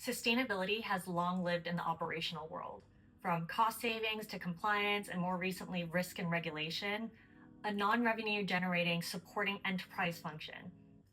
Sustainability has long lived in the operational world. From cost savings to compliance and more recently risk and regulation, a non-revenue generating supporting enterprise function.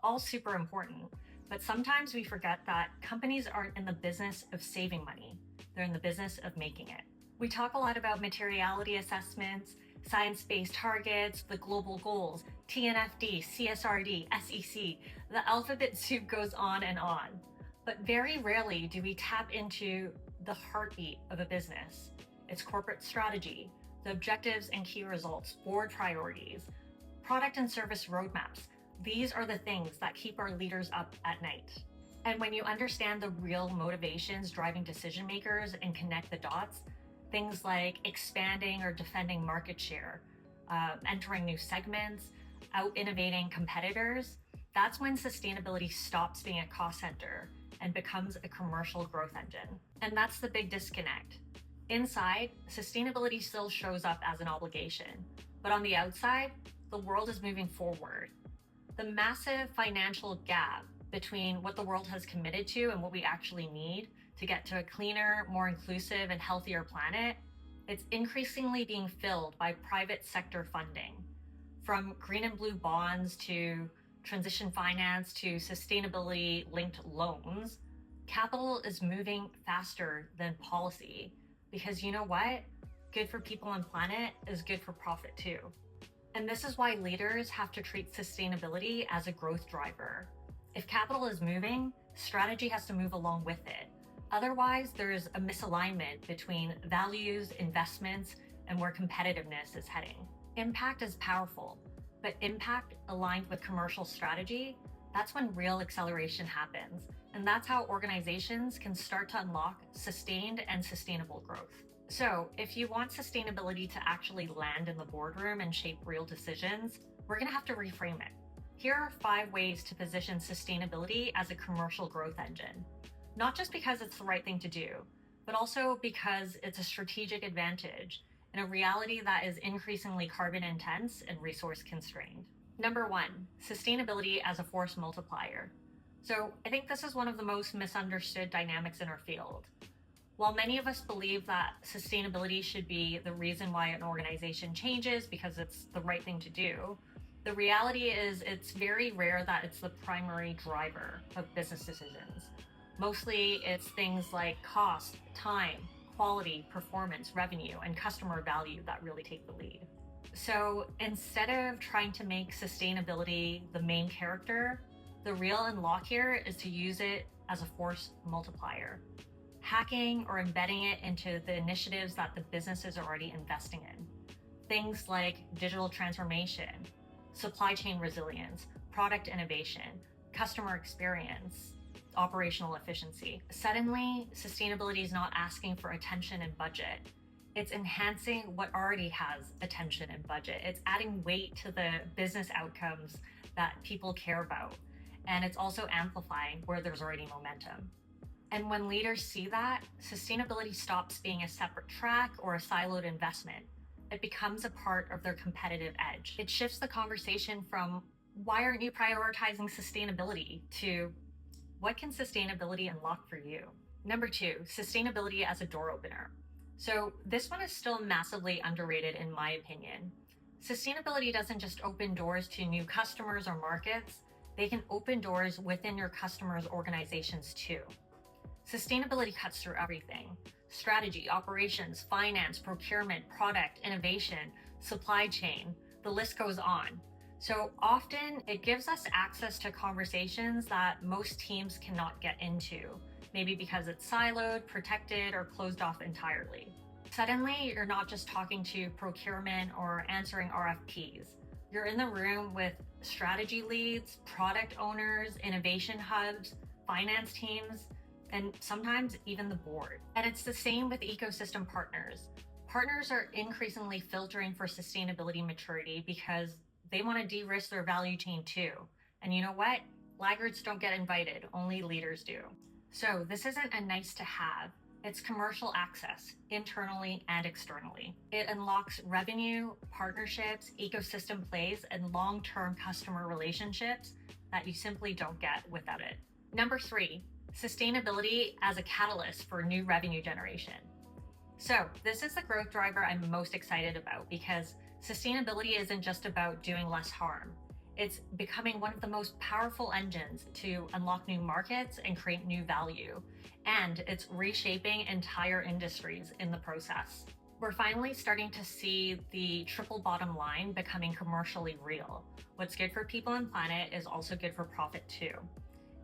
All super important. But sometimes we forget that companies aren't in the business of saving money. They're in the business of making it. We talk a lot about materiality assessments, science-based targets, the global goals, TNFD, CSRD, SEC. The alphabet soup goes on and on. But very rarely do we tap into the heartbeat of a business, its corporate strategy, the objectives and key results, board priorities, product and service roadmaps. These are the things that keep our leaders up at night. And when you understand the real motivations driving decision makers and connect the dots, things like expanding or defending market share, entering new segments, out-innovating competitors, that's when sustainability stops being a cost center and becomes a commercial growth engine. And that's the big disconnect. Inside, sustainability still shows up as an obligation, but on the outside, the world is moving forward. The massive financial gap between what the world has committed to and what we actually need to get to a cleaner, more inclusive, and healthier planet, it's increasingly being filled by private sector funding. From green and blue bonds to transition finance to sustainability-linked loans, capital is moving faster than policy because you know what? Good for people and planet is good for profit too. And this is why leaders have to treat sustainability as a growth driver. If capital is moving, strategy has to move along with it. Otherwise, there is a misalignment between values, investments, and where competitiveness is heading. Impact is powerful, but impact aligned with commercial strategy, that's when real acceleration happens. And that's how organizations can start to unlock sustained and sustainable growth. So if you want sustainability to actually land in the boardroom and shape real decisions, we're gonna have to reframe it. Here are 5 ways to position sustainability as a commercial growth engine. Not just because it's the right thing to do, but also because it's a strategic advantage in a reality that is increasingly carbon intense and resource constrained. Number 1, sustainability as a force multiplier. So I think this is one of the most misunderstood dynamics in our field. While many of us believe that sustainability should be the reason why an organization changes because it's the right thing to do, the reality is it's very rare that it's the primary driver of business decisions. Mostly it's things like cost, time, quality, performance, revenue, and customer value that really take the lead. So instead of trying to make sustainability the main character, the real unlock here is to use it as a force multiplier, hacking or embedding it into the initiatives that the business is already investing in. Things like digital transformation, supply chain resilience, product innovation, customer experience, operational efficiency. Suddenly, sustainability is not asking for attention and budget. It's enhancing what already has attention and budget. It's adding weight to the business outcomes that people care about. And it's also amplifying where there's already momentum. And when leaders see that, sustainability stops being a separate track or a siloed investment. It becomes a part of their competitive edge. It shifts the conversation from, why aren't you prioritizing sustainability, to what can sustainability unlock for you? Number 2, sustainability as a door opener. So this one is still massively underrated in my opinion. Sustainability doesn't just open doors to new customers or markets, they can open doors within your customers' organizations too. Sustainability cuts through everything: strategy, operations, finance, procurement, product, innovation, supply chain, the list goes on. So often it gives us access to conversations that most teams cannot get into, maybe because it's siloed, protected, or closed off entirely. Suddenly, you're not just talking to procurement or answering RFPs. You're in the room with strategy leads, product owners, innovation hubs, finance teams, and sometimes even the board. And it's the same with ecosystem partners. Partners are increasingly filtering for sustainability maturity because they want to de-risk their value chain too. And you know what? Laggards don't get invited, only leaders do. So this isn't a nice to have, it's commercial access, internally and externally. It unlocks revenue, partnerships, ecosystem plays, and long-term customer relationships that you simply don't get without it. Number 3, Sustainability as a catalyst for new revenue generation. So this is the growth driver I'm most excited about because sustainability isn't just about doing less harm. It's becoming one of the most powerful engines to unlock new markets and create new value. And it's reshaping entire industries in the process. We're finally starting to see the triple bottom line becoming commercially real. What's good for people and planet is also good for profit too.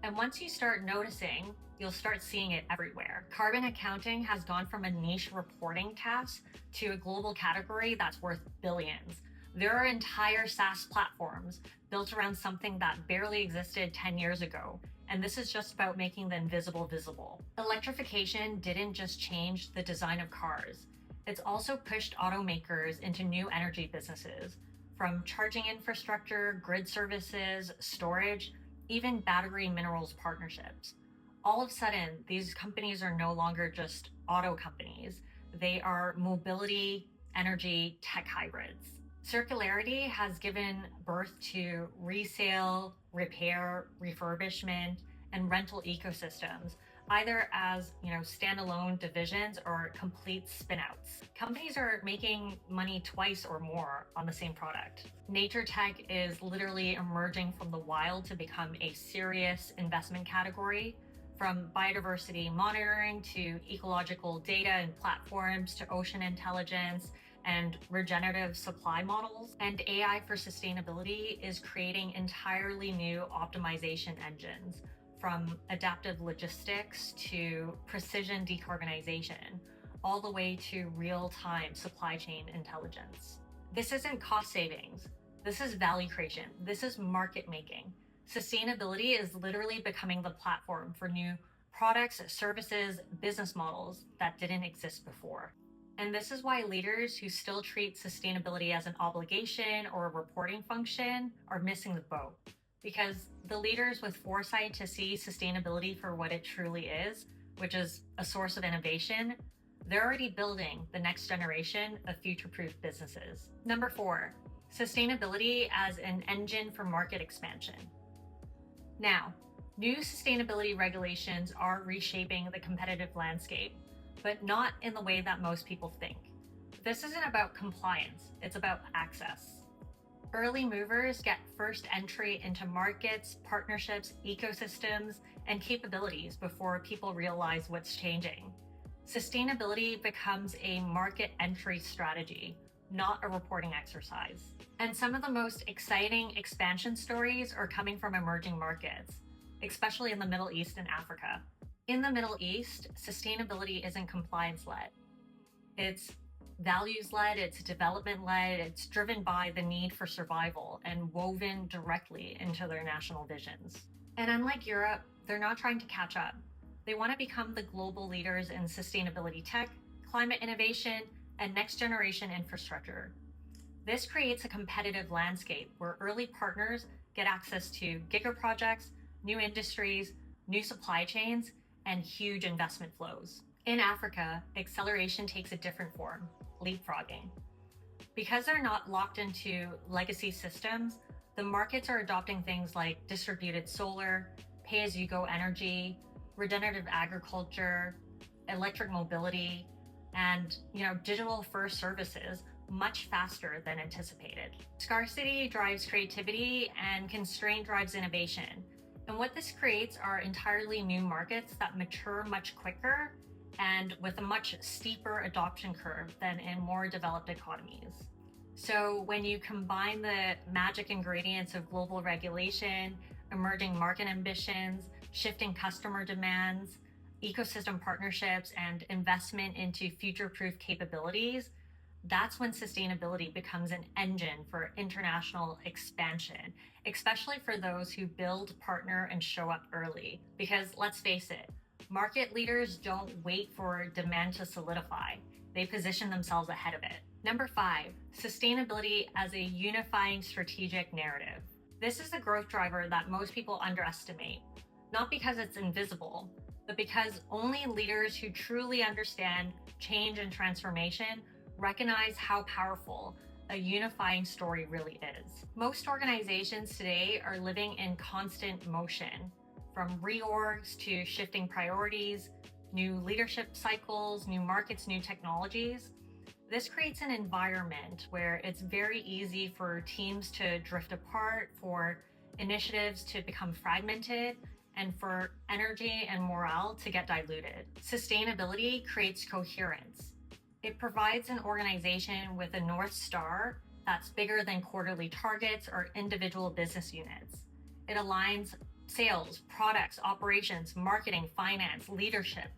And once you start noticing, you'll start seeing it everywhere. Carbon accounting has gone from a niche reporting task to a global category that's worth billions. There are entire SaaS platforms built around something that barely existed 10 years ago, and this is just about making the invisible visible. Electrification didn't just change the design of cars, it's also pushed automakers into new energy businesses, from charging infrastructure, grid services, storage, even battery minerals partnerships. All of a sudden, these companies are no longer just auto companies. They are mobility, energy, tech hybrids. Circularity has given birth to resale, repair, refurbishment, and rental ecosystems, either as standalone divisions or complete spinouts. Companies are making money twice or more on the same product. Nature tech is literally emerging from the wild to become a serious investment category, from biodiversity monitoring to ecological data and platforms to ocean intelligence and regenerative supply models. And AI for sustainability is creating entirely new optimization engines, from adaptive logistics to precision decarbonization, all the way to real-time supply chain intelligence. This isn't cost savings. This is value creation. This is market making. Sustainability is literally becoming the platform for new products, services, business models that didn't exist before. And this is why leaders who still treat sustainability as an obligation or a reporting function are missing the boat. Because the leaders with foresight to see sustainability for what it truly is, which is a source of innovation, they're already building the next generation of future-proof businesses. Number 4, sustainability as an engine for market expansion. Now, new sustainability regulations are reshaping the competitive landscape, but not in the way that most people think. This isn't about compliance, it's about access. Early movers get first entry into markets, partnerships, ecosystems, and capabilities before people realize what's changing. Sustainability becomes a market entry strategy, not a reporting exercise. And some of the most exciting expansion stories are coming from emerging markets, especially in the Middle East and Africa. In the Middle East, sustainability isn't compliance-led. It's values-led, it's development-led, it's driven by the need for survival and woven directly into their national visions. And unlike Europe, they're not trying to catch up. They want to become the global leaders in sustainability tech, climate innovation, and next-generation infrastructure. This creates a competitive landscape where early partners get access to giga projects, new industries, new supply chains, and huge investment flows. In Africa, acceleration takes a different form: leapfrogging. Because they're not locked into legacy systems, the markets are adopting things like distributed solar, pay-as-you-go energy, regenerative agriculture, electric mobility, and digital-first services much faster than anticipated. Scarcity drives creativity and constraint drives innovation. And what this creates are entirely new markets that mature much quicker and with a much steeper adoption curve than in more developed economies. So when you combine the magic ingredients of global regulation, emerging market ambitions, shifting customer demands, ecosystem partnerships, and investment into future-proof capabilities, that's when sustainability becomes an engine for international expansion, especially for those who build, partner, and show up early. Because let's face it, market leaders don't wait for demand to solidify. They position themselves ahead of it. Number 5, sustainability as a unifying strategic narrative. This is the growth driver that most people underestimate, not because it's invisible, but because only leaders who truly understand change and transformation recognize how powerful a unifying story really is. Most organizations today are living in constant motion, from reorgs to shifting priorities, new leadership cycles, new markets, new technologies. This creates an environment where it's very easy for teams to drift apart, for initiatives to become fragmented, and for energy and morale to get diluted. Sustainability creates coherence. It provides an organization with a North Star that's bigger than quarterly targets or individual business units. It aligns sales, products, operations, marketing, finance, leadership,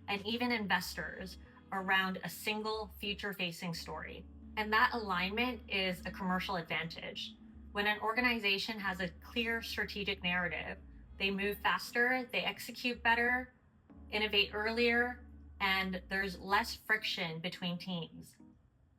and even investors around a single future-facing story. And that alignment is a commercial advantage. When an organization has a clear strategic narrative, they move faster, they execute better, innovate earlier, and there's less friction between teams.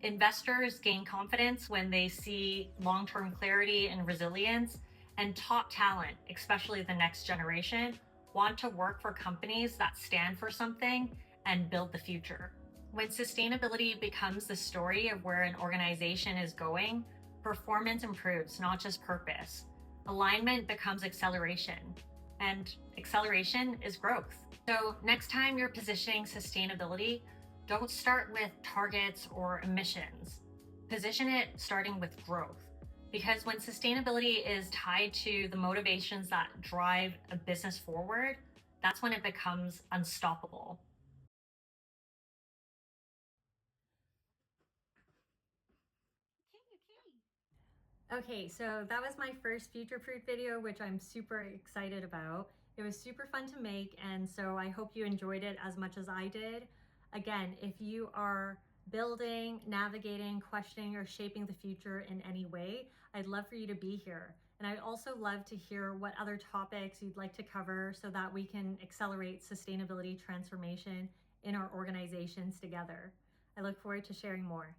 Investors gain confidence when they see long-term clarity and resilience, and top talent, especially the next generation, want to work for companies that stand for something and build the future. When sustainability becomes the story of where an organization is going, performance improves, not just purpose. Alignment becomes acceleration, and acceleration is growth. So next time you're positioning sustainability, don't start with targets or emissions. Position it starting with growth. Because when sustainability is tied to the motivations that drive a business forward, that's when it becomes unstoppable. Okay, so that was my first future-proof video, which I'm super excited about. It was super fun to make, and so I hope you enjoyed it as much as I did. Again, if you are building, navigating, questioning, or shaping the future in any way, I'd love for you to be here. And I'd also love to hear what other topics you'd like to cover so that we can accelerate sustainability transformation in our organizations together. I look forward to sharing more.